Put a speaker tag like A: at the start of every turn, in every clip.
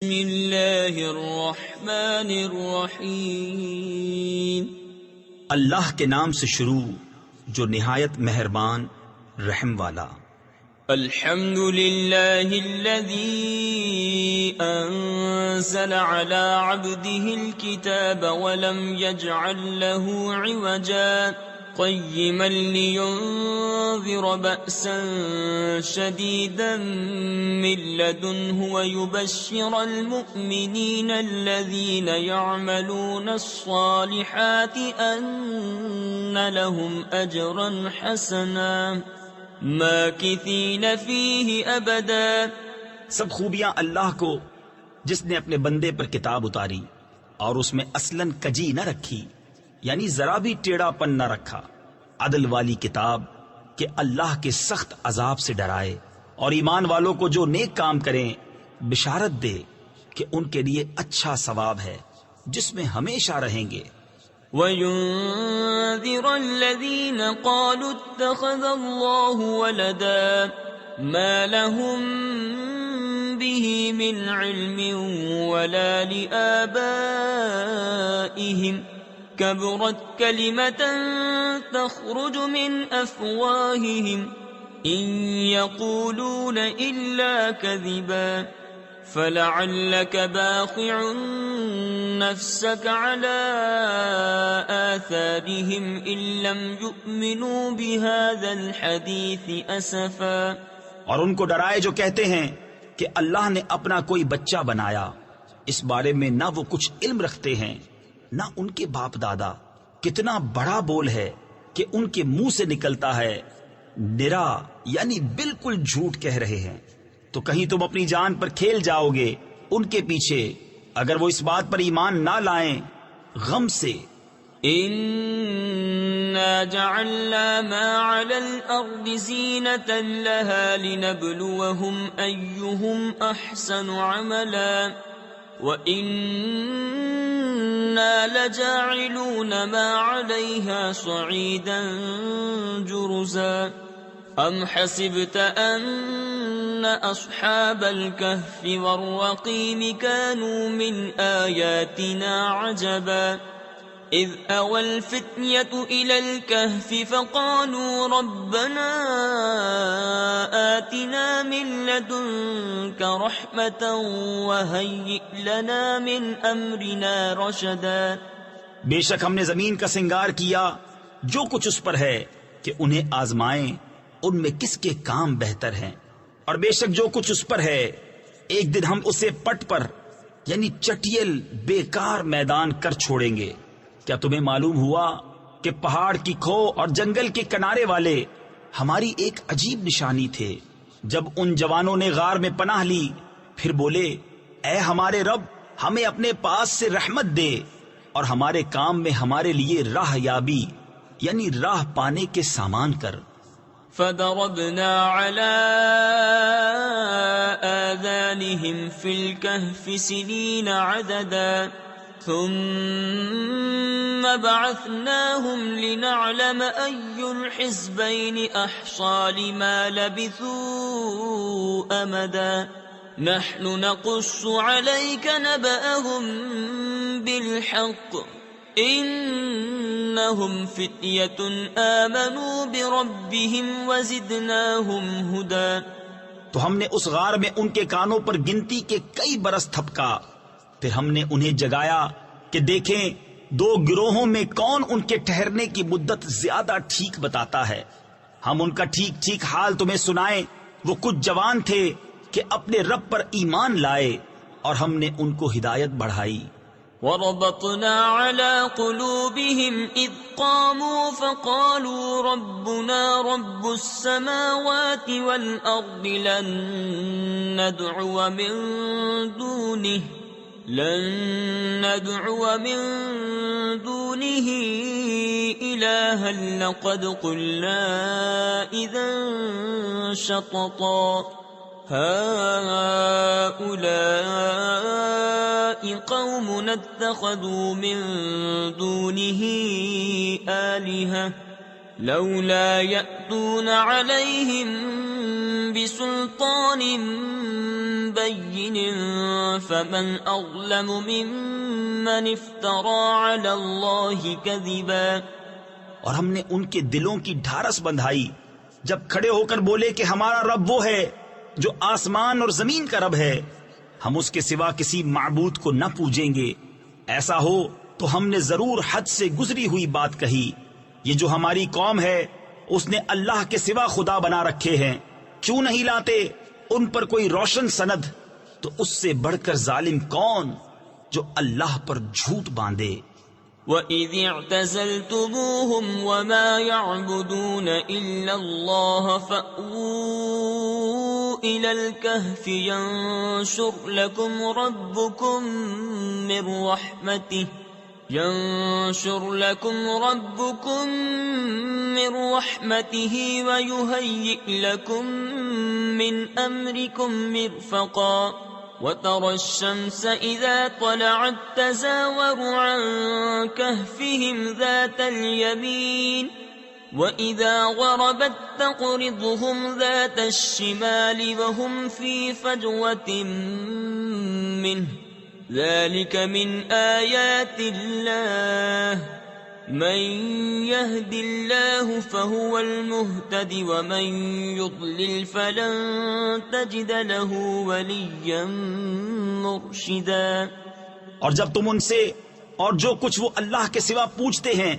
A: بسم اللہ الرحمن الرحیم۔
B: اللہ کے نام سے شروع جو نہایت مہربان رحم والا۔
A: الحمد للہ الذی انزل على عبده الكتاب ولم يجعل له عوجا قیما لینذر بأسا شدیدا من لدنه ویبشر المؤمنین الذین یعملون الصالحات ان لهم اجرا حسنا ماکثین فیہ ابدا۔
B: سب خوبیاں اللہ کو جس نے اپنے بندے پر کتاب اتاری اور اس میں اصلاً کجی نہ رکھی، یعنی ذرا بھی ٹیڑھا پن نہ رکھا، عدل والی کتاب کہ اللہ کے سخت عذاب سے ڈرائے اور ایمان والوں کو جو نیک کام کریں بشارت دے کہ ان کے لیے اچھا ثواب ہے جس میں ہمیشہ رہیں گے۔
A: وَيُنذِرَ الَّذِينَ قَالُوا اتَّخَذَ اللَّهُ وَلَدًا مَا لَهُم بِهِ مِنْ عِلْمٍ وَلَا لِآبَائِهِمْ كَبُرَتْ كَلِمَةً تَخْرُجُ مِنْ أَفْوَاهِهِمْ إِنْ يَقُولُونَ إِلَّا كَذِبًا فَلَعَلَّكَ بَاخِعٌ نَفْسَكَ عَلَى آثَارِهِمْ إِن لَّمْ يُؤْمِنُوا بِهَذَا الْحَدِيثِ أَسَفًا۔
B: اور ان کو ڈرائے جو کہتے ہیں کہ اللہ نے اپنا کوئی بچہ بنایا، اس بارے میں نہ وہ کچھ علم رکھتے ہیں نہ ان کے باپ دادا۔ کتنا بڑا بول ہے کہ ان کے منہ سے نکلتا ہے، نرا یعنی بالکل جھوٹ کہہ رہے ہیں۔ تو کہیں تم اپنی جان پر کھیل جاؤ گے ان کے پیچھے اگر وہ اس بات پر ایمان نہ لائیں غم سے۔
A: إِنَّا جَعَلْنَا مَا عَلَى الْأَرْضِ زِينَةً لَهَا لِنَبْلُوَهُمْ أَيُّهُمْ أَحْسَنُ عَمَلًا وَإِنَّا لَجَاعِلُونَ مَا عَلَيْهَا صَعِيدًا جُرُزًا۔ أَمْ حَسِبْتَ أَنَّ أَصْحَابَ الْكَهْفِ وَالرَّقِيمِ كَانُوا مِنْ آيَاتِنَا عَجَبًا إِذْ أَوَى الْفِتْيَةُ إِلَى الْكَهْفِ فَقَالُوا رَبَّنَا آتِنَا مِن لَّدُنكَ رَحْمَةً وَهَيِّئْ لَنَا مِنْ أَمْرِنَا رَشَدًا۔
B: بے شک ہم نے زمین کا سنگار کیا جو کچھ اس پر ہے کہ انہیں آزمائیں ان میں کس کے کام بہتر ہیں، اور بے شک جو کچھ اس پر ہے ایک دن ہم اسے پٹ پر یعنی چٹیل بیکار میدان کر چھوڑیں گے۔ کیا تمہیں معلوم ہوا کہ پہاڑ کی کھو اور جنگل کے کنارے والے ہماری ایک عجیب نشانی تھے؟ جب ان جوانوں نے غار میں پناہ لی پھر بولے، اے ہمارے رب ہمیں اپنے پاس سے رحمت دے اور ہمارے کام میں ہمارے لیے راہ یابی یعنی راہ پانے کے سامان کر۔
A: فَضَرَبْنَا عَلَىٰ آذَانِهِمْ فِي الْكَهْفِ سِنِينَ عَدَدًا ثُمَّ بَعَثْنَاهُمْ لِنَعْلَمَ أَيُّ الْحِزْبَيْنِ أَحْصَىٰ لِمَا لَبِثُوا أَمَدًا نَحْنُ نَقُصُّ عَلَيْكَ نَبَأَهُم بِالْحَقِّ إِنَّهُمْ فِتْيَةٌ آمَنُوا بِرَبِّهِمْ وَزِدْنَاهُمْ هُدًى۔
B: تو ہم نے اس غار میں ان کے کانوں پر گنتی کے کئی برس تھپکا، پھر ہم نے انہیں جگایا کہ دیکھیں دو گروہوں میں کون ان کے ٹھہرنے کی مدت زیادہ ٹھیک بتاتا ہے۔ ہم ان کا ٹھیک ٹھیک حال تمہیں سنائیں۔ وہ کچھ جوان تھے کہ اپنے رب پر ایمان لائے اور ہم نے ان کو ہدایت بڑھائی۔
A: وَرَبَطْنَا عَلَىٰ قُلُوبِهِمْ إِذْ قَامُوا فَقَالُوا رَبُّنَا رَبُّ السَّمَاوَاتِ وَالْأَرْضِ لَن نَّدْعُوَ مِن دُونِهِ إِلَٰهًا لَّقَدْ قُلْنَا إِذًا شَطَطًا هَٰؤُلَاءِ قَوْمُنَا اتَّخَذُوا مِن دُونِهِ آلِهَةً لَّوْلَا يَأْتُونَ عَلَيْهِم بِسُلْطَانٍ بين فمن أظلم ممن افترى على الله كذبا.
B: اور ہم نے ان کے دلوں کی ڈھارس بندھائی جب کھڑے ہو کر بولے کہ ہمارا رب وہ ہے جو آسمان اور زمین کا رب ہے، ہم اس کے سوا کسی معبود کو نہ پوجیں گے. ایسا ہو تو ہم نے ضرور حد سے گزری ہوئی بات کہی. یہ جو ہماری قوم ہے اس نے اللہ کے سوا خدا بنا رکھے ہیں. کیوں نہیں لاتے ان پر کوئی روشن سند؟ تو اس سے بڑھ کر ظالم کون جو اللہ پر جھوٹ باندھے.
A: وَإِذِ اعْتَزَلْتُمُوهُمْ وَمَا يَعْبُدُونَ إِلَّا اللَّهَ فَأْوُوا إِلَى الْكَهْفِ يَنشُرْ لَكُمْ رَبُّكُمْ مِنْ رَحْمَتِهِ وَيُهَيِّئْ لَكُمْ مِنْ أَمْرِكُمْ مِرْفَقًا. وَتَرَى الشَّمْسَ إِذَا طَلَعَتْ تَزَاوَرُ عَنْ كَهْفِهِمْ ذَاتَ الْيَمِينِ وَإِذَا غَرَبَتْ تَقْرِضُهُمْ ذَاتَ الشِّمَالِ وَهُمْ فِي فَجْوَةٍ مِّنْهُ. ذَلِكَ مِنْ آيَاتِ اللَّهِ. من يهد الله فهو المهتد ومن يضلل فلن تجد له وليا مرشدا.
B: اور جب تم ان سے اور جو کچھ وہ اللہ کے سوا پوچھتے ہیں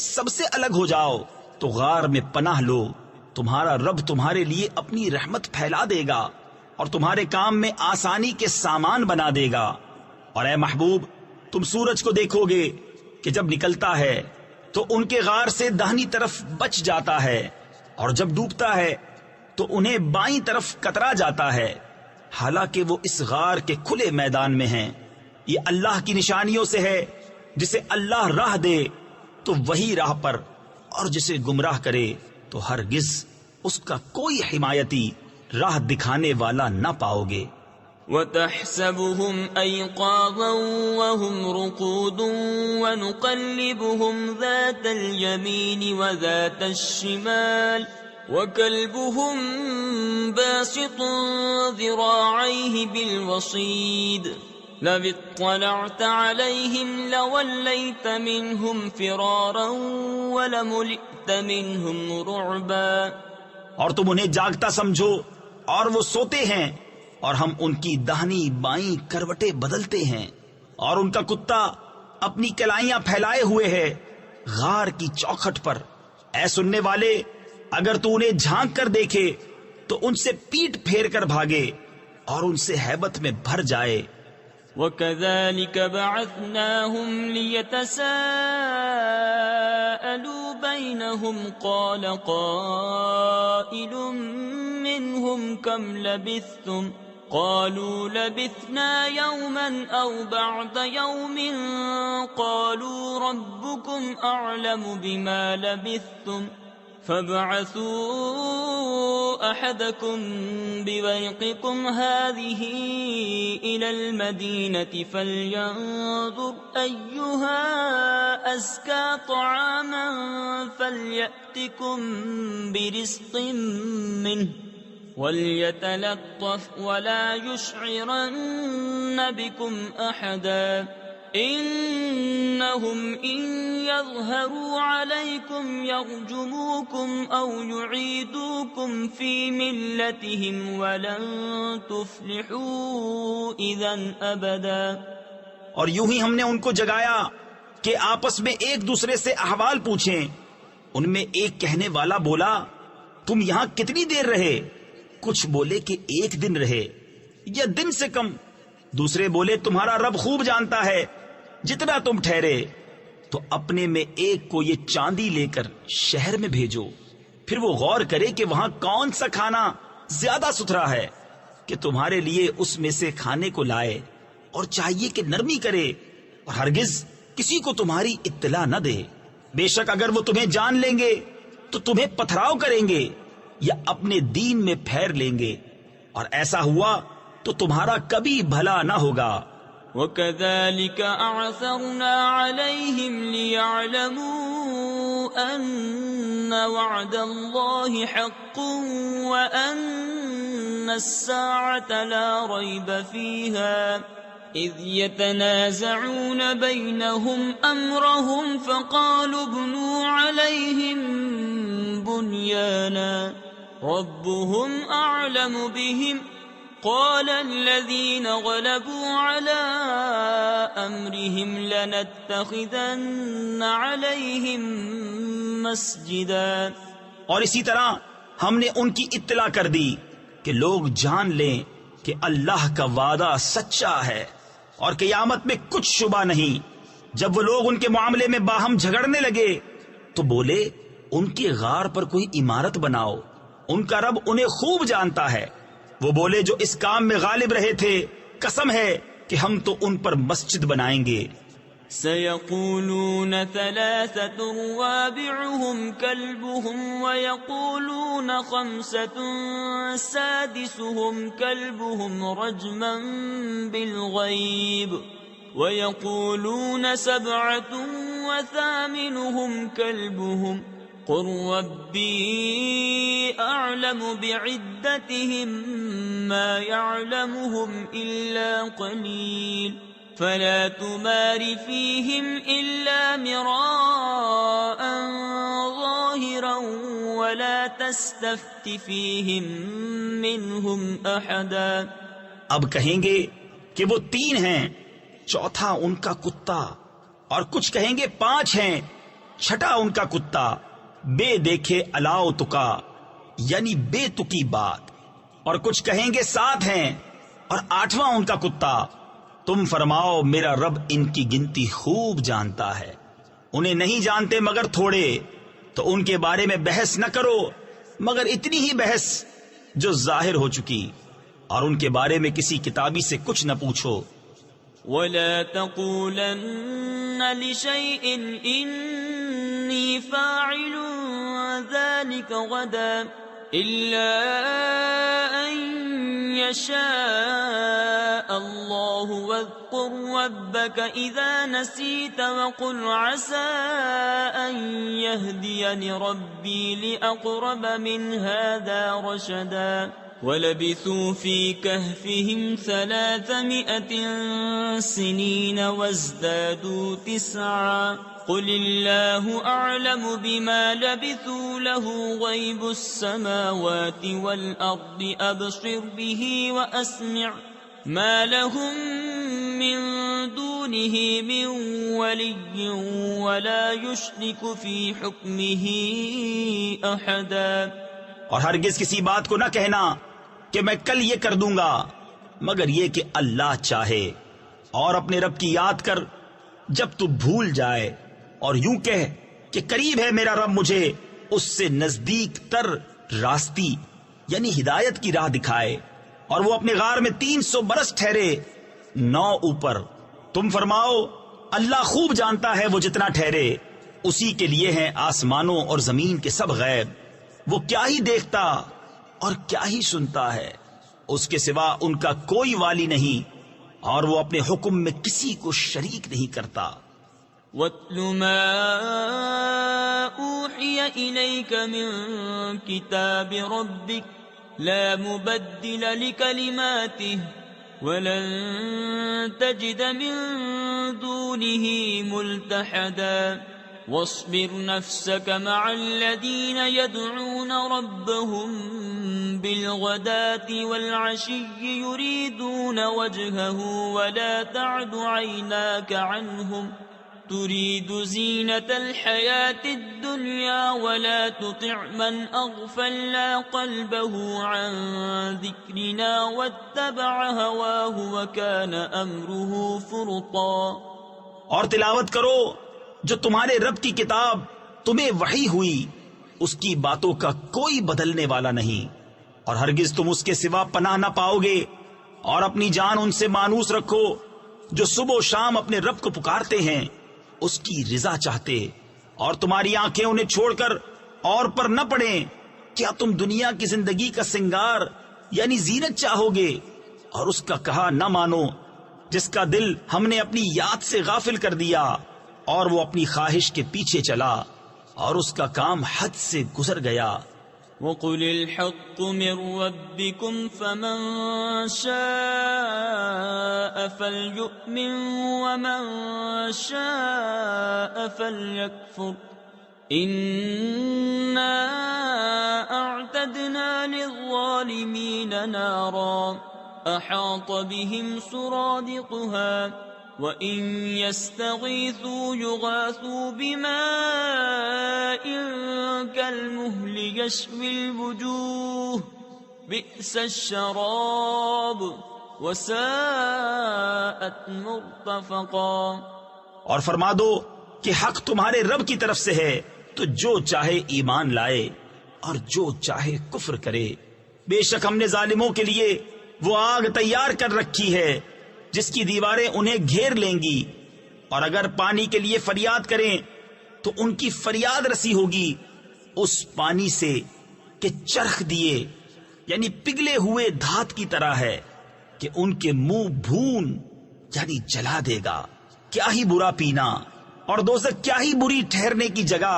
B: سب سے الگ ہو جاؤ تو غار میں پناہ لو. تمہارا رب تمہارے لیے اپنی رحمت پھیلا دے گا اور تمہارے کام میں آسانی کے سامان بنا دے گا. اور اے محبوب، تم سورج کو دیکھو گے کہ جب نکلتا ہے تو ان کے غار سے داہنی طرف بچ جاتا ہے اور جب ڈوبتا ہے تو انہیں بائیں طرف کترا جاتا ہے، حالانکہ وہ اس غار کے کھلے میدان میں ہیں. یہ اللہ کی نشانیوں سے ہے. جسے اللہ راہ دے تو وہی راہ پر، اور جسے گمراہ کرے تو ہرگز اس کا کوئی حمایتی راہ دکھانے والا نہ پاؤ گے.
A: وَتَحْسَبُهُمْ أَيْقَاظًا وَهُمْ رُقُودٌ وَنُقَلِّبُهُمْ ذَاتَ الْيَمِينِ وَذَاتَ الشِّمَالِ وَكَلْبُهُمْ بَاسِطٌ ذِرَاعَيْهِ بِالْوَصِيدِ لَوِ اطَّلَعْتَ عَلَيْهِمْ لَوَلَّيْتَ مِنْهُمْ فِرَارًا وَلَمُلِئْتَ مِنْهُمْ رُعْبًا.
B: اور تم انہیں جاگتا سمجھو اور وہ سوتے ہیں، اور ہم ان کی داہنی بائیں کروٹیں بدلتے ہیں، اور ان کا کتا اپنی کلائیاں پھیلائے ہوئے ہے غار کی چوکھٹ پر. اے سننے والے، اگر تو انہیں جھانک کر دیکھے تو ان سے پیٹ پھیر کر بھاگے اور ان سے ہیبت میں بھر جائے.
A: وَكَذَلِكَ بَعَثْنَاهُمْ لِيَتَسَاءَلُوا بَيْنَهُمْ قَالَ قَائِلٌ مِّنْهُمْ كَمْ لَبِثْتُمْ قَالُوا لَبِثْنَا يَوْمًا أَوْ بَعْضَ يَوْمٍ قَالُوا رَبُّكُمْ أَعْلَمُ بِمَا لَبِثْتُمْ فَابْعَثُوا أَحَدَكُمْ بِوَرِقِكُمْ هَٰذِهِ إِلَى الْمَدِينَةِ فَلْيَنظُرْ أَيُّهَا أَزْكَىٰ طَعَامًا فَلْيَأْتِكُمْ بِرِزْقٍ مِّنْهُ وَلْيَتَلَطَّفْ وَلَا يُشْعِرَنَّ بِكُمْ أَحَدًا. إِنَّهُمْ إِن يَظْهَرُوا عَلَيْكُمْ يَرْجُمُوكُمْ أَوْ يُعِيدُوكُمْ فِي مِلَّتِهِمْ وَلَن تُفْلِحُوا إِذًا أَبَدًا.
B: اور یوں ہی ہم نے ان کو جگایا کہ آپس میں ایک دوسرے سے احوال پوچھیں. ان میں ایک کہنے والا بولا، تم یہاں کتنی دیر رہے؟ کچھ بولے کہ 1 دن رہے یا دن سے کم. دوسرے بولے تمہارا رب خوب جانتا ہے جتنا تم ٹھہرے. تو اپنے میں ایک کو یہ چاندی لے کر شہر میں بھیجو، پھر وہ غور کرے کہ وہاں کون سا کھانا زیادہ ستھرا ہے کہ تمہارے لیے اس میں سے کھانے کو لائے، اور چاہیے کہ نرمی کرے اور ہرگز کسی کو تمہاری اطلاع نہ دے. بے شک اگر وہ تمہیں جان لیں گے تو تمہیں پتھراؤ کریں گے یا اپنے دین میں پھیر لیں گے، اور ایسا ہوا تو تمہارا کبھی بھلا نہ ہوگا.
A: وَكَذَلِكَ أَعْثَرْنَا عَلَيْهِمْ لِيَعْلَمُوا أَنَّ وَعْدَ اللَّهِ حَقٌّ وَأَنَّ الساعة لا ريب فيها إذ يتنازعون بينهم أمرهم فقالوا ابنوا عليهم بنيانا ربهم أعلم بهم قال الذين غلبوا على أمرهم لنتخذن عليهم مسجدا.
B: اور اسی طرح ہم نے ان کی اطلاع کر دی کہ لوگ جان لیں کہ اللہ کا وعدہ سچا ہے اور قیامت میں کچھ شبہ نہیں. جب وہ لوگ ان کے معاملے میں باہم جھگڑنے لگے تو بولے ان کے غار پر کوئی عمارت بناؤ، ان کا رب انہیں خوب جانتا ہے. وہ بولے جو اس کام میں غالب رہے تھے قسم ہے کہ ہم تو ان پر مسجد بنائیں گے.
A: سيقولون ثلاثة رابعهم كلبهم ويقولون خمسة سادسهم كلبهم رجما بالغيب ويقولون سبعة وثامنهم كلبهم قل ربي أعلم بعدتهم ما يعلمهم إلا قليل فلا تمار فيهم إلا مراء ظاهرا ولا تستفت فيهم منهم أحدا.
B: اب کہیں گے کہ وہ 3 ہیں، چوتھا ان کا کتا، اور کچھ کہیں گے 5 ہیں، چھٹا ان کا کتا، بے دیکھے الاؤ تکا یعنی بے تکی بات، اور کچھ کہیں گے 7 ہیں اور 8واں ان کا کتا. تم فرماؤ میرا رب ان کی گنتی خوب جانتا ہے، انہیں نہیں جانتے مگر تھوڑے، تو ان کے بارے میں بحث نہ کرو مگر اتنی ہی بحث جو ظاہر ہو چکی، اور ان کے بارے میں کسی کتابی سے کچھ نہ پوچھو.
A: ولا تقولن لشيء إني فاعل ذلك غدا إلا أن يشاء الله واذكر ربك إذا نسيت وقل عسى أن يهديني ربي لأقرب من هذا رشدا. ولبثوا في كهفهم 300 سنين وازدادوا 9 قل الله أعلم بما لبثوا له غيب السماوات والأرض أبصر به وأسمع ما لهم من دونه من ولي ولا يشرك في حكمه أحدا.
B: اور ہرگز کسی بات کو نہ کہنا کہ میں کل یہ کر دوں گا مگر یہ کہ اللہ چاہے، اور اپنے رب کی یاد کر جب تو بھول جائے، اور یوں کہہ کہ قریب ہے میرا رب مجھے اس سے نزدیک تر راستی یعنی ہدایت کی راہ دکھائے. اور وہ اپنے غار میں 300 برس ٹھہرے 9 اوپر. تم فرماؤ اللہ خوب جانتا ہے وہ جتنا ٹھہرے، اسی کے لیے ہیں آسمانوں اور زمین کے سب غیب. وہ کیا ہی دیکھتا اور کیا ہی سنتا ہے، اس کے سوا ان کا کوئی والی نہیں، اور وہ اپنے حکم میں کسی کو شریک نہیں کرتا.
A: وَاتْلُ مَا أُوحِيَ إِلَيْكَ مِن كِتَابِ رَبِّكَ لَا مُبَدِّلَ لِكَلِمَاتِهِ وَلَن تَجِدَ مِن دُونِهِ مُلْتَحَدًا. واصبر نفسك مع الذين يدعون ربهم بالغداة والعشي يريدون وجهه ولا تعد عيناك عنهم تريد زينة الحياة الدنيا ولا تطع من أغفلنا قلبه عن ذكرنا واتبع هواه وكان أمره فرطا.
B: اور تلاوت کرو جو تمہارے رب کی کتاب تمہیں وحی ہوئی، اس کی باتوں کا کوئی بدلنے والا نہیں، اور ہرگز تم اس کے سوا پناہ نہ پاؤ گے. اور اپنی جان ان سے مانوس رکھو جو صبح و شام اپنے رب کو پکارتے ہیں اس کی رضا چاہتے، اور تمہاری آنکھیں انہیں چھوڑ کر اور پر نہ پڑیں. کیا تم دنیا کی زندگی کا سنگار یعنی زینت چاہو گے اور اس کا کہا نہ مانو، جس کا دل ہم نے اپنی یاد سے غافل کر دیا اور وہ اپنی خواہش کے پیچھے چلا اور اس کا کام حد سے گزر گیا.
A: وقل الحق من ربكم فمن شاء فليؤمن ومن شاء فليكفر إنا أعتدنا للظالمين نارا أحاط بهم سرادقها وَإِن يَسْتَغِيثُوا يُغَاثُوا بِمَاءٍ كَالْمُهْلِ يَشْوِي الْوُجُوهَ بِئْسَ الشَّرَابُ وَسَاءَتْ مُرْتَفَقًا۔
B: اور فرما دو کہ حق تمہارے رب کی طرف سے ہے، تو جو چاہے ایمان لائے اور جو چاہے کفر کرے۔ بے شک ہم نے ظالموں کے لیے وہ آگ تیار کر رکھی ہے جس کی دیواریں انہیں گھیر لیں گی، اور اگر پانی کے لیے فریاد کریں تو ان کی فریاد رسی ہوگی اس پانی سے کہ چرخ دیے یعنی پگھلے ہوئے دھات کی طرح ہے کہ ان کے منہ بھون یعنی جلا دے گا۔ کیا ہی برا پینا اور دوزخ کیا ہی بری ٹھہرنے کی جگہ۔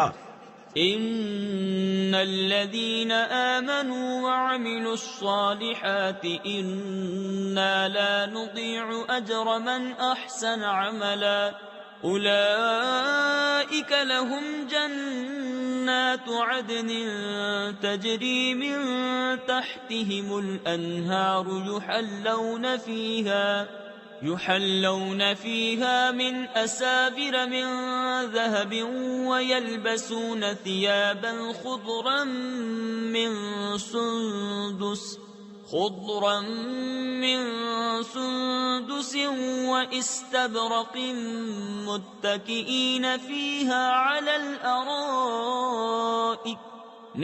A: ان الذين آمنوا وعملوا الصالحات انا لا نضيع اجر من احسن عملا اولئك لهم جنات عدن تجري من تحتهم الانهار يحلون فيها من أساور من ذهب ويلبسون ثيابا خضرا من سندس واستبرق متكئين فيها على الأرائك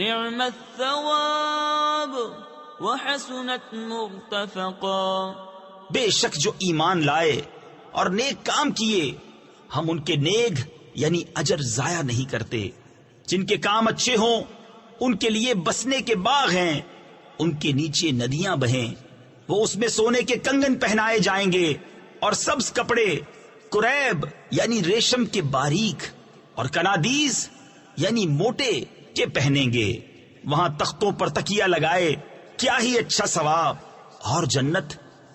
A: نعم الثواب وحسنت مرتفقا۔
B: بے شک جو ایمان لائے اور نیک کام کیے ہم ان کے نیک یعنی اجر ضائع نہیں کرتے۔ جن کے کام اچھے ہوں ان کے لیے بسنے کے باغ ہیں، ان کے نیچے ندیاں بہیں، وہ اس میں سونے کے کنگن پہنائے جائیں گے اور سبز کپڑے کریب یعنی ریشم کے باریک اور کنادیز یعنی موٹے کے پہنیں گے۔ وہاں تختوں پر تکیہ لگائے، کیا ہی اچھا ثواب، اور جنت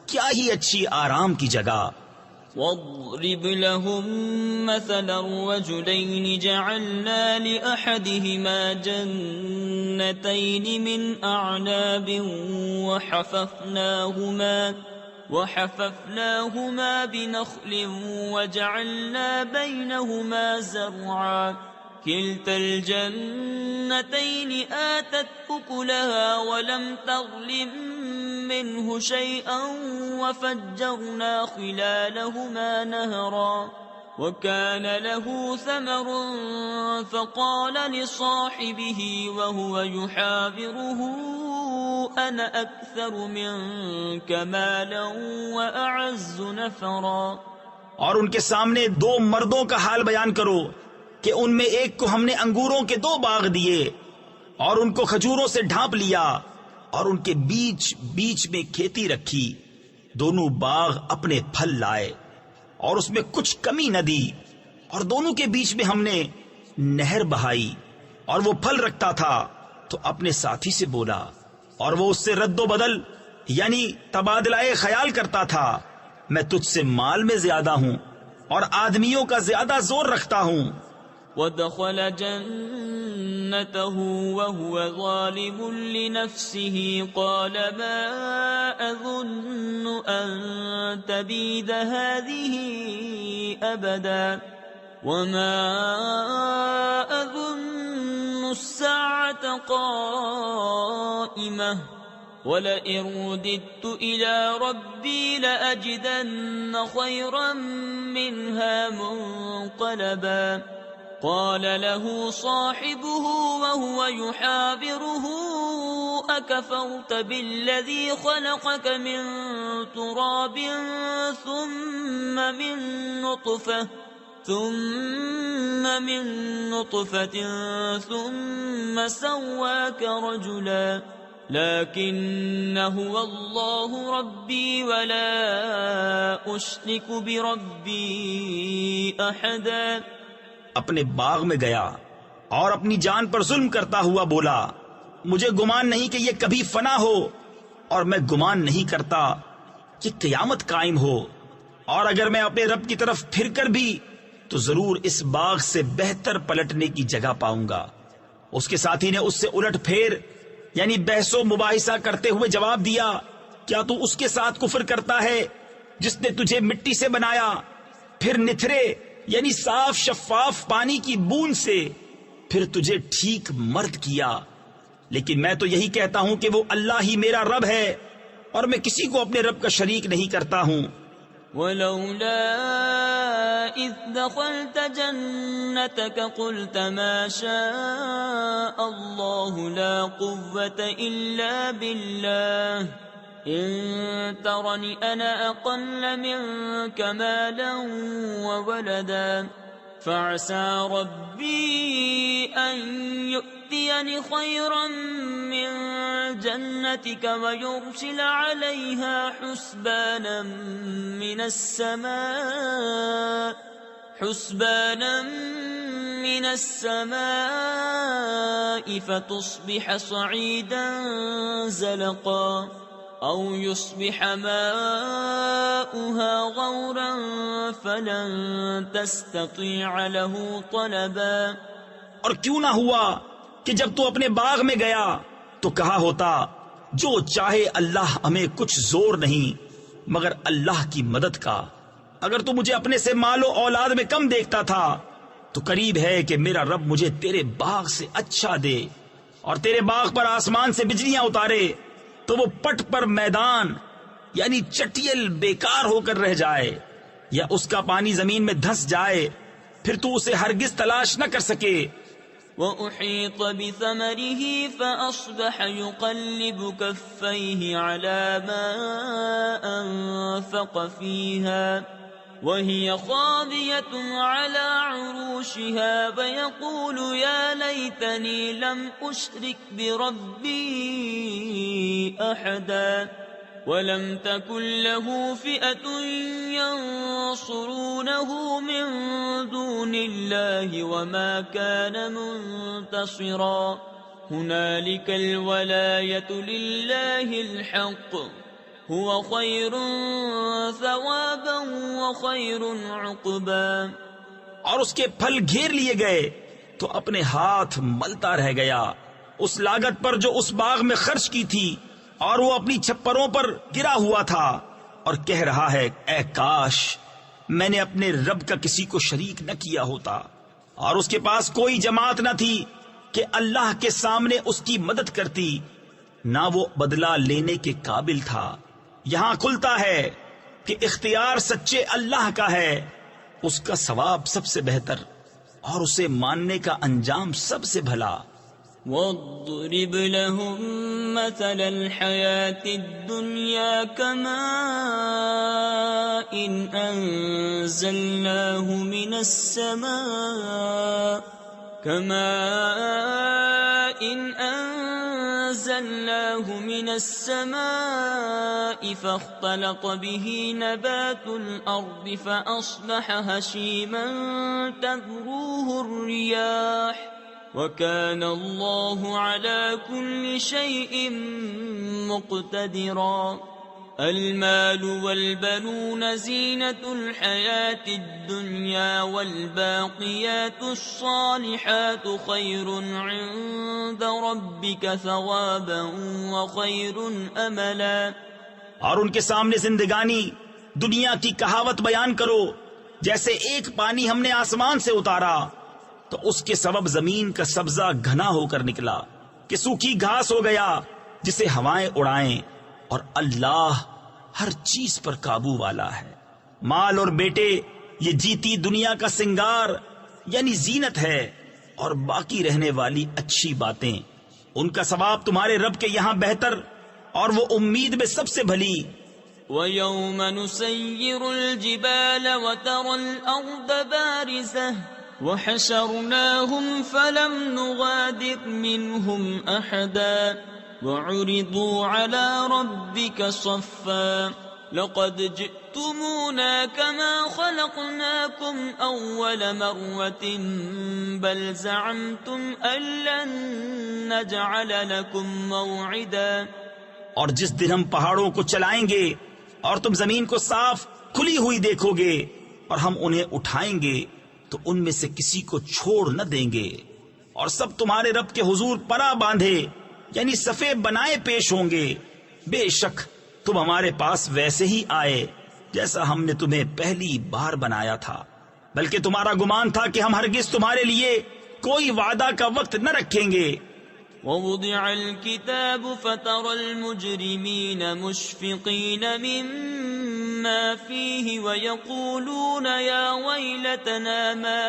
B: کیا ہی اچھی آرام کی جگہ۔
A: واضرب لهم مثلا الرجلين جعلنا لأحدهما جنتين من أعناب وحففناهما بنخل وجعلنا بينهما زرعا كلتا الجنتين آتت أكلها ولم تظلم منه شيئا وفجرنا خلالهما نهرا وكان له ثمر فقال لصاحبه وهو يحاوره أنا أكثر منك مالا وأعز نفرا۔
B: اور ان کے سامنے دو مردوں کا حال بیان کرو کہ ان میں ایک کو ہم نے انگوروں کے 2 باغ دیے اور ان کو کھجوروں سے ڈھانپ لیا اور ان کے بیچ بیچ میں کھیتی رکھی، دونوں باغ اپنے پھل لائے اور اس میں کچھ کمی نہ دی، اور دونوں کے بیچ میں ہم نے نہر بہائی، اور وہ پھل رکھتا تھا تو اپنے ساتھی سے بولا اور وہ اس سے رد و بدل یعنی تبادلہ خیال کرتا تھا، میں تجھ سے مال میں زیادہ ہوں اور آدمیوں کا زیادہ زور رکھتا ہوں۔
A: ودخل جنته وهو ظالم لنفسه قال ما أظن أن تبيد هذه أبدا وما أظن الساعة قائمة ولئن رددت إلى ربي لأجدن خيرا منها منقلبا قال له صاحبه وهو يحاوره أكفرت بالذي خلقك من تراب ثم من نطفة ثم سواك رجلا لكن هو الله ربي ولا أشرك بربي أحدا۔
B: اپنے باغ میں گیا اور اپنی جان پر ظلم کرتا ہوا بولا مجھے گمان نہیں کہ یہ کبھی فنا ہو، اور میں گمان نہیں کرتا کہ قیامت قائم ہو، اور اگر میں اپنے رب کی طرف پھر کر بھی تو ضرور اس باغ سے بہتر پلٹنے کی جگہ پاؤں گا۔ اس کے ساتھی نے اس سے الٹ پھیر یعنی بحث و مباحثہ کرتے ہوئے جواب دیا، کیا تو اس کے ساتھ کفر کرتا ہے جس نے تجھے مٹی سے بنایا، پھر نتھرے یعنی صاف شفاف پانی کی بوند سے پھر تجھے ٹھیک مرد کیا؟ لیکن میں تو یہی کہتا ہوں کہ وہ اللہ ہی میرا رب ہے، اور میں کسی کو اپنے رب کا شریک نہیں کرتا ہوں۔
A: ولولا إذ دخلت جنتك قلت ما شاء الله لا قوة إلا بالله إن ترني أنا أقل منك مالا وولدا فعسى ربي أن يؤتيني خيرا من جنتك ويرسل عليها حسبانا من السماء فتصبح صعيدا زلقا أو يصبح ماؤها غورا فلن تستطيع له طلبا۔
B: اور کیوں نہ ہوا کہ جب تو اپنے باغ میں گیا تو کہا ہوتا، جو چاہے اللہ، ہمیں کچھ زور نہیں مگر اللہ کی مدد کا۔ اگر تو مجھے اپنے سے مال و اولاد میں کم دیکھتا تھا تو قریب ہے کہ میرا رب مجھے تیرے باغ سے اچھا دے، اور تیرے باغ پر آسمان سے بجلیاں اتارے تو وہ پٹ پر میدان یعنی چٹیل بیکار ہو کر رہ جائے، یا اس کا پانی زمین میں دھس جائے، پھر تو اسے ہرگز تلاش نہ کر سکے۔
A: وَأُحِيطَ بِثَمَرِهِ فَأَصْبَحَ يُقَلِّبُ كَفَّيْهِ عَلَى مَا أَنفَقَ فِيهَا وَهِيَ خَاوِيَةٌ عَلَى عُرُوشِهَا وَيَقُولُ يَا لَيْتَنِي لَمْ أُشْرِكْ بِرَبِّي أَحَدًا وَلَمْ تَكُنْ لَهُ فِئَةٌ يَنصُرُونَهُ مِنْ دُونِ اللَّهِ وَمَا كَانَ مُنْتَصِرًا هُنَالِكَ الْوَلَايَةُ لِلَّهِ الْحَقِّ هُوَ خَيْرٌ ثَوَابًا وَخَيْرٌ عُقْبًا۔
B: اور اس کے پھل گھیر لیے گئے تو اپنے ہاتھ ملتا رہ گیا اس لاگت پر جو اس باغ میں خرچ کی تھی، اور وہ اپنی چھپروں پر گرا ہوا تھا اور کہہ رہا ہے، اے کاش میں نے اپنے رب کا کسی کو شریک نہ کیا ہوتا۔ اور اس کے پاس کوئی جماعت نہ تھی کہ اللہ کے سامنے اس کی مدد کرتی، نہ وہ بدلہ لینے کے قابل تھا۔ یہاں کھلتا ہے کہ اختیار سچے اللہ کا ہے، اس کا ثواب سب سے بہتر اور اسے ماننے کا انجام سب سے بھلا۔
A: وَاضْرِبْ لَهُم مَّثَلَ الْحَيَاةِ الدُّنْيَا كَمَاءٍ أَنزَلْنَاهُ مِنَ السَّمَاءِ فَاخْتَلَطَ بِهِ نَبَاتُ الْأَرْضِ فَأَصْبَحَ هَشِيمًا تَذْرُوهُ الرِّيَاحُ وَكَانَ اللَّهُ عَلَى كُلِّ شَيْءٍ مُقْتَدِرًا۔ الْمَالُ وَالْبَنُونَ زِينَةُ الْحَيَاةِ الدُّنْيَا وَالْبَاقِيَاتُ الصَّالِحَاتُ خَيْرٌ عِندَ رَبِّكَ ثَوَابًا وَخَيْرٌ أَمَلًا۔
B: اور ان کے سامنے زندگانی دنیا کی کہاوت بیان کرو، جیسے ایک پانی ہم نے آسمان سے اتارا تو اس کے سبب زمین کا سبزہ گھنا ہو کر نکلا کہ سوکھی گھاس ہو گیا جسے ہوائیں اڑائیں، اور اللہ ہر چیز پر قابو والا ہے۔ مال اور بیٹے یہ جیتی دنیا کا سنگار یعنی زینت ہے، اور باقی رہنے والی اچھی باتیں ان کا ثواب تمہارے رب کے یہاں بہتر اور وہ امید میں سب سے بھلی۔
A: وَيَوْمَ نُسَيِّرُ الْجِبَالَ وَتَرَى الْأَرْضَ بَارِزَةً وَحَشَرْنَاهُمْ فَلَمْ نُغَادِرْ مِنْهُمْ أَحَدًا وَعُرِضُوا عَلَى رَبِّكَ صَفًّا لقد جئتمونا كما خلقناكم أول مرة بل زعمتم أن لن نجعل لكم موعدا.
B: اور جس دن ہم پہاڑوں کو چلائیں گے اور تم زمین کو صاف کھلی ہوئی دیکھو گے اور ہم انہیں اٹھائیں گے تو ان میں سے کسی کو چھوڑ نہ دیں گے، اور سب تمہارے رب کے حضور پرا باندھے یعنی صفے بنائے پیش ہوں گے. بے شک تم ہمارے پاس ویسے ہی آئے جیسا ہم نے تمہیں پہلی بار بنایا تھا، بلکہ تمہارا گمان تھا کہ ہم ہرگز تمہارے لیے کوئی وعدہ کا وقت نہ رکھیں گے.
A: ووضع الكتاب فترى المجرمين مشفقين مما فيه ويقولون يا ويلتنا ما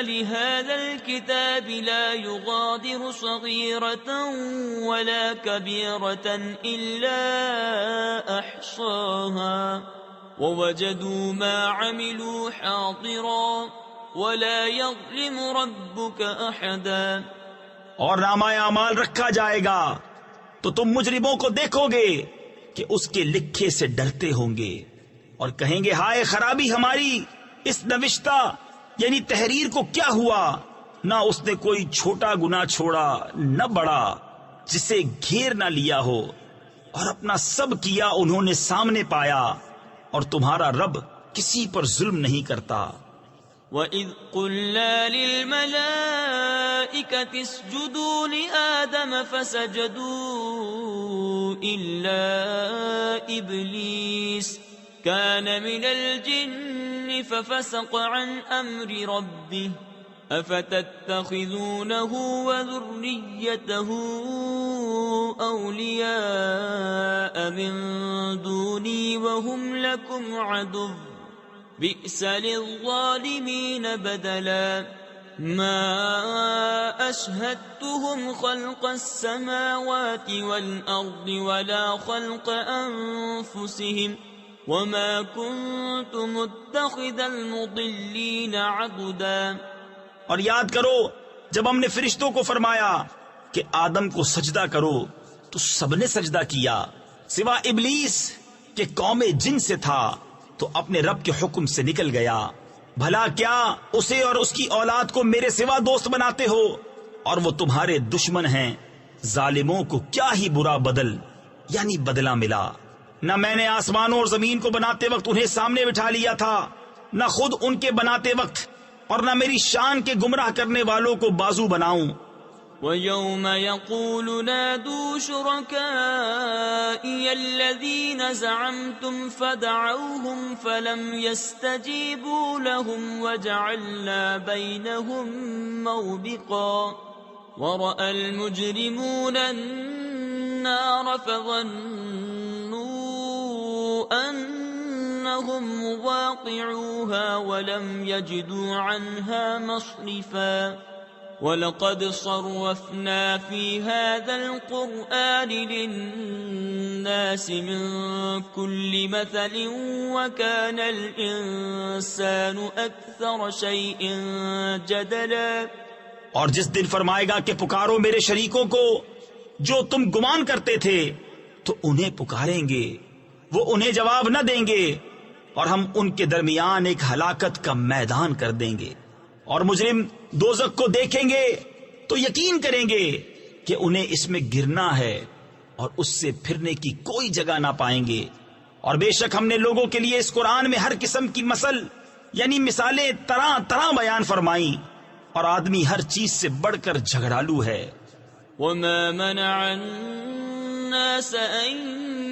A: لهذا الكتاب لا يغادر صغيرة ولا كبيرة إلا أحصاها ووجدوا ما عملوا حاضرا ولا يظلم ربك أحدا.
B: اور نامہ اعمال رکھا جائے گا تو تم مجرموں کو دیکھو گے کہ اس کے لکھے سے ڈرتے ہوں گے اور کہیں گے ہائے خرابی ہماری، اس نوشتہ یعنی تحریر کو کیا ہوا؟ نہ اس نے کوئی چھوٹا گناہ چھوڑا نہ بڑا جسے گھیر نہ لیا ہو، اور اپنا سب کیا انہوں نے سامنے پایا، اور تمہارا رب کسی پر ظلم نہیں کرتا.
A: وَإِذْ قُلْنَا لِلْمَلَائِكَةِ اسْجُدُوا لِآدَمَ فَسَجَدُوا إِلَّا إِبْلِيسَ كَانَ مِنَ الْجِنِّ فَفَسَقَ عَنْ أَمْرِ رَبِّهِ أَفَتَتَّخِذُونَهُ وَذُرِّيَّتَهُ أَوْلِيَاءَ مِن دُونِي وَهُمْ لَكُمْ عَدُوٌّ بئس للظالمين بدلا. ما أشهدتهم خلق السماوات والأرض ولا خلق أنفسهم وما كنت متخذ المضلين عضدا.
B: اور یاد کرو جب ہم نے فرشتوں کو فرمایا کہ آدم کو سجدہ کرو تو سب نے سجدہ کیا سوا ابلیس کہ قوم جن سے تھا تو اپنے رب کے حکم سے نکل گیا. بھلا کیا اسے اور اس کی اولاد کو میرے سوا دوست بناتے ہو، اور وہ تمہارے دشمن ہیں. ظالموں کو کیا ہی برا بدل یعنی بدلہ ملا. نہ میں نے آسمانوں اور زمین کو بناتے وقت انہیں سامنے بٹھا لیا تھا، نہ خود ان کے بناتے وقت، اور نہ میری شان کے گمراہ کرنے والوں کو بازو بناؤں.
A: وَيَوْمَ يَقُولُ نَادُوا شُرَكَائِيَ الَّذِينَ زَعَمْتُمْ فَدَعَوْهُمْ فَلَمْ يَسْتَجِيبُوا لَهُمْ وَجَعَلْنَا بَيْنَهُمْ مَوْبِقًا. وَرَأَى الْمُجْرِمُونَ النَّارَ فَظَنُّوا أَنَّهُمْ مُوَاقِعُوهَا وَلَمْ يَجِدُوا عَنْهَا مَصْرِفًا. وَلَقَدْ صَرَّفْنَا فِي هَذَا الْقُرْآنِ لِلنَّاسِ مِنْ كُلِّ مَثَلٍ وَكَانَ الْإِنسَانُ أَكْثَرَ شَيْءٍ جَدَلًا.
B: اور جس دن فرمائے گا کہ پکارو میرے شریکوں کو جو تم گمان کرتے تھے تو انہیں پکاریں گے، وہ انہیں جواب نہ دیں گے، اور ہم ان کے درمیان ایک ہلاکت کا میدان کر دیں گے. اور مجرم دوزخ کو دیکھیں گے تو یقین کریں گے کہ انہیں اس میں گرنا ہے اور اس سے پھرنے کی کوئی جگہ نہ پائیں گے. اور بے شک ہم نے لوگوں کے لیے اس قرآن میں ہر قسم کی مثل یعنی مثالیں طرح طرح بیان فرمائیں، اور آدمی ہر چیز سے بڑھ کر جھگڑالو ہے.
A: وَمَا مَنَعَ النَّاسَ أَن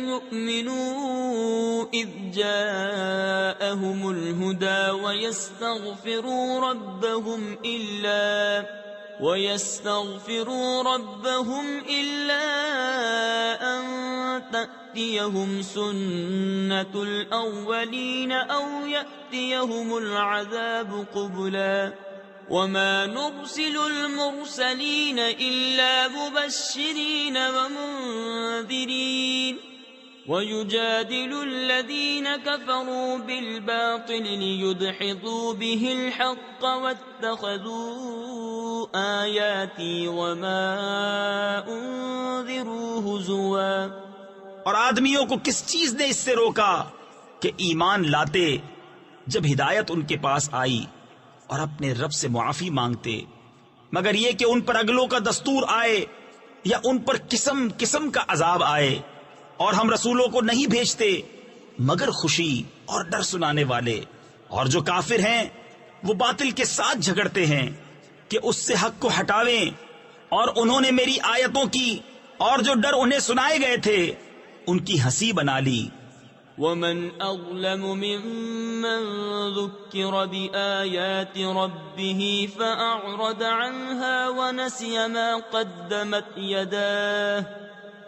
A: يُؤْمِنُوا إِذْ جَاءَهُمُ الْهُدَى وَيَسْتَغْفِرُوا رَبَّهُمْ إِلَّا أَن تَأْتِيَهُمْ سُنَّةُ الْأَوَّلِينَ أَوْ يَأْتِيَهُمُ الْعَذَابُ قُبُلًا. وَمَا نُرْسِلُ الْمُرْسَلِينَ إِلَّا مُبَشِّرِينَ وَمُنذِرِينَ وَيُجَادِلُ الَّذِينَ كَفَرُوا بِالْبَاطِلِ لِيُدْحِضُوا بِهِ الْحَقَّ وَاتَّخَذُوا آيَاتِي وَمَا أُنذِرُوا هُزُوًا۔
B: اور آدمیوں کو کس چیز نے اس سے روکا کہ ایمان لاتے جب ہدایت ان کے پاس آئی اور اپنے رب سے معافی مانگتے، مگر یہ کہ ان پر اگلوں کا دستور آئے یا ان پر قسم قسم کا عذاب آئے۔ اور ہم رسولوں کو نہیں بھیجتے مگر خوشی اور ڈر سنانے والے، اور جو کافر ہیں وہ باطل کے ساتھ جھگڑتے ہیں کہ اس سے حق کو ہٹاویں، اور انہوں نے میری آیتوں کی اور جو ڈر انہیں سنائے گئے تھے ان کی ہنسی بنا لی۔
A: وَمَنْ أَظْلَمُ مِمَّنْ ذُكِّرَ بِآيَاتِ رَبِّهِ فَأَعْرَضَ عَنْهَا وَنَسِيَ مَا قَدَّمَتْ يَدَاهُ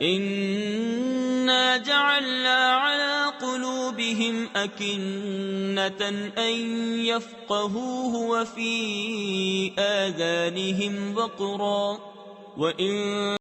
A: إِنَّا جَعَلْنَا عَلَى قُلُوبِهِمْ أَكِنَّةً أَن يَفْقَهُوهُ وَفِي آذَانِهِمْ وَقْرًا وَإِن